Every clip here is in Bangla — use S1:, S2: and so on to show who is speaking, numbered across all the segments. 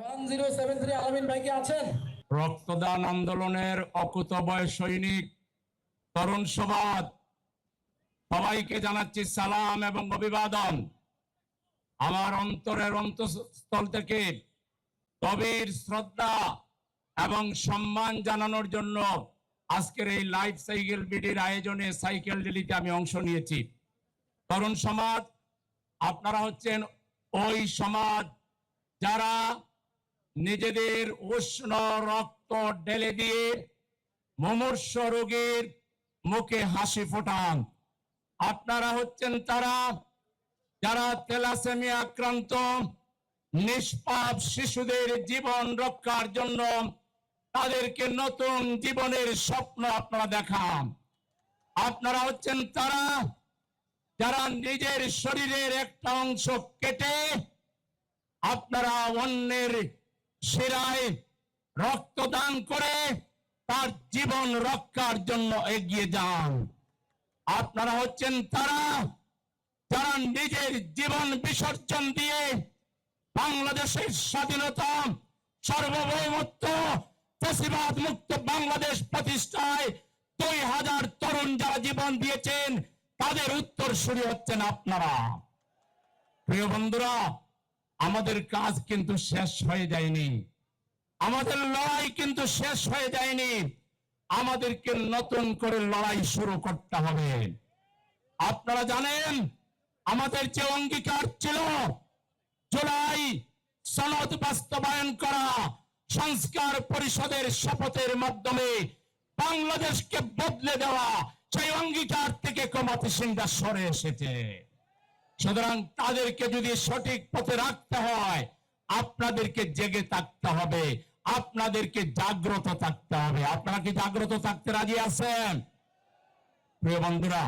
S1: 1073 আলামিন ভাই কি আছেন?
S2: রক্তদান আন্দোলনের অকুতোভয় সৈনিক তরুণ সমাজ সবাইকে জানাচ্ছি সালাম এবং অভিবাদন। আমার অন্তরের অন্তঃস্থল থেকে গভীর শ্রদ্ধা এবং সম্মান জানানোর জন্য আজকের এই লাইফ সাইকেল বিডির আয়োজনে সাইকেল র্যালিতে আমি অংশ নিয়েছি। তরুণ সমাজ, আপনারা হচ্ছেন ওই সমাজ যারা নিজেদের উষ্ণ রক্ত ঢেলে দিয়ে মুমূর্ষ রোগীর মুখে হাসি ফোটান। আপনারা হচ্ছেন তারা যারা থ্যালাসেমিয়া আক্রান্ত নিষ্পাপ শিশুদের জীবন রক্ষার জন্য তাদেরকে নতুন জীবনের স্বপ্ন আপনারা দেখান। আপনারা হচ্ছেন তারা যারা নিজের শরীরের একটা অংশ কেটে আপনারা অন্যের শিরায় রক্তদান করে তার জীবন রক্ষার জন্য এগিয়ে যান। আপনারা হচ্ছেন তারা যারা নিজের জীবন বিসর্জন দিয়ে বাংলাদেশের স্বাধীনতা, সার্বভৌমত্ব, ফ্যাসিবাদ মুক্ত বাংলাদেশ প্রতিষ্ঠায় 2000 তরুণ যারা জীবন দিয়েছেন তাদের উত্তরসূরি হচ্ছেন আপনারা। প্রিয় বন্ধুরা, আমাদের কাজ কিন্তু শেষ হয়ে যায়নি, আমাদের লড়াই কিন্তু শেষ হয়ে যায়নি। আমাদেরকে নতুন করে লড়াই শুরু করতে হবে। আপনারা জানেন আমাদের যে অঙ্গীকার ছিল জুলাই সনদ বাস্তবায়ন করা, সংস্কার পরিষদের শপথের মাধ্যমে বাংলাদেশকে বদলে দেওয়া, সেই অঙ্গীকার থেকে ক্ষমতাসীনরা সরে এসেছে। সুতরাং তাদেরকে যদি সঠিক পথে রাখতে হয় আপনাদেরকে জেগে থাকতে হবে, আপনাদেরকে জাগ্রত থাকতে হবে। আপনারা কি জাগ্রত থাকতে রাজি আছেন? প্রিয় বন্ধুরা,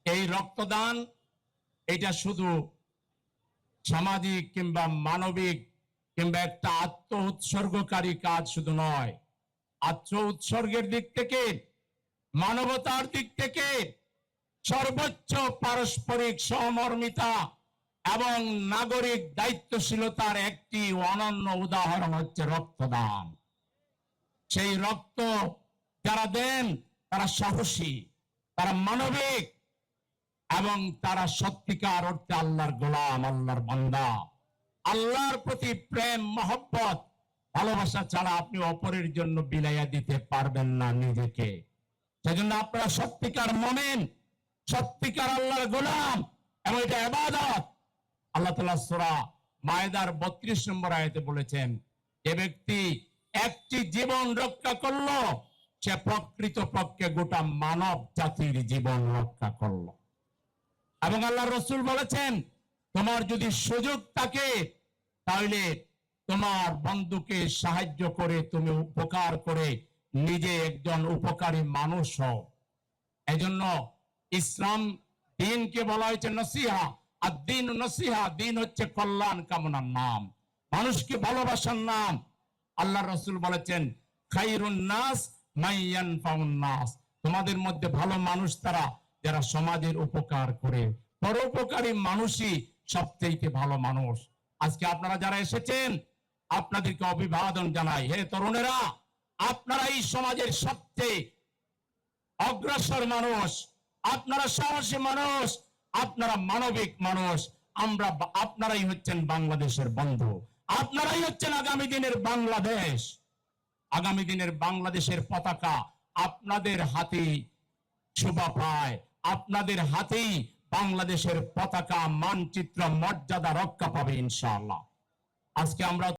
S2: এই রক্তদান এটা শুধু সামাজিক কিংবা মানবিক কিংবা একটা আত্ম উৎসর্গকারী কাজ শুধু নয়, আত্ম উৎসর্গের দিক থেকে, মানবতার দিক থেকে সর্বোচ্চ পারস্পরিক সহমর্মিতা এবং নাগরিক দায়িত্বশীলতার একটি অনন্য উদাহরণ হচ্ছে রক্তদান। সেই রক্ত যারা দেন তারা সাহসী, তারা মানবিক এবং তারা সত্যিকার অর্থে আল্লাহর গোলাম, আল্লাহর বান্দা। আল্লাহর প্রতি প্রেম, মহব্বত, ভালোবাসা ছাড়া আপনি অপরের জন্য বিলাইয়া দিতে পারবেন না নিজেকে। সেজন্য আপনারা সত্যিকার মুমিন, সত্যিকার আল্লাহর গোলাম এবং এটা ইবাদত। আল্লাহ তাআলা সূরা মায়েদার 32 নম্বর আয়াতে বলেছেন, যে ব্যক্তি একটি জীবন রক্ষা করলো সে প্রকৃতপক্ষে গোটা মানব জাতির জীবন রক্ষা করলো। এবং আল্লাহ রাসূল বলেছেন, তোমার যদি সুযোগ থাকে তাহলে তোমার বন্ধুকে সাহায্য করে, তুমি উপকার করে নিজে একজন উপকারী মানুষ হও। এজন্য ইসলাম দিনকে বলা হয়েছে নসিহা, আর দিন নসিহা, দিন হচ্ছে কল্যাণ কামনার নাম, মানুষকে ভালোবাসার নাম। আল্লাহ রাসূল বলেছেন, খায়রুন নাস মাইয়ানফাউন নাস, তোমাদের মধ্যে ভালো মানুষ তারা যারা সমাজের উপকার করে। পরোপকারী মানুষই সবচেয়ে ভালো মানুষ। আজকে আপনারা যারা এসেছেন আপনাদেরকে অভিবাদন জানাই। হে তরুণেরা, আপনারা এই সমাজের সবচেয়ে অগ্রসর মানুষ, আপনারা সাহসী মানুষ, আপনারা মানবিক মানুষ। আপনারাই হচ্ছেন বাংলাদেশের বন্ধু, আপনারাই হচ্ছেন আগামী দিনের বাংলাদেশ। আগামী দিনের বাংলাদেশের পতাকা আপনাদের হাতেই শোভা পায়, আপনাদের হাতেই বাংলাদেশের পতাকা, মানচিত্র, মর্যাদা রক্ষা পাবে ইনশাআল্লাহ। আজকে আমরা